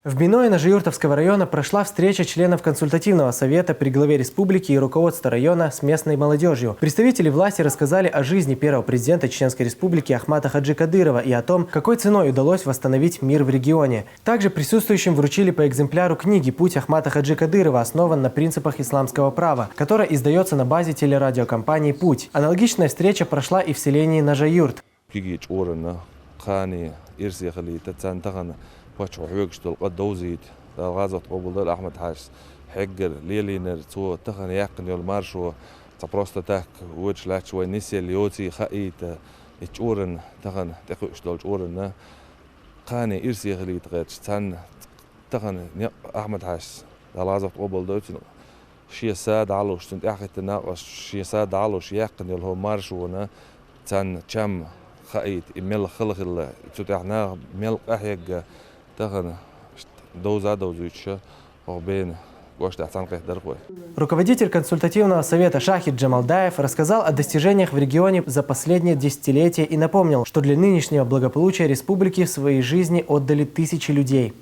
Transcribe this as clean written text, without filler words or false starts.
В Биное Ножеюртовского района прошла встреча членов консультативного совета при главе республики и руководства района с местной молодежью. Представители власти рассказали о жизни первого президента Чеченской республики Ахмата Хаджи Кадырова и о том, какой ценой удалось восстановить мир в регионе. Также присутствующим вручили по экземпляру книги «Путь Ахмата Хаджи Кадырова», основан на принципах исламского права, которая издается на базе телерадиокомпании «Путь». Аналогичная встреча прошла и в селении Ножеюрт. وش وحوجت القدوزيت غازت قبول أحمد حارس حجر ليلي نرتو تخن يقن يلمارشو تبرست تاك وش لاتش ونسي اليوتي خايت اتشورن تخن تخش دول اتشورن قاني إرسي خليت غيرش تان تخن أحمد حارس غازت قبول دوتي شيء ساد علوش تنت أخذت ناقص شيء ساد علوش يقن يلهو مارشو تان شام خايت إميل خلق الله تتعنا ميل أحيج Руководитель консультативного совета Шахид Джамалдаев рассказал о достижениях в регионе за последние десятилетия и напомнил, что для нынешнего благополучия республики свои жизни отдали тысячи людей.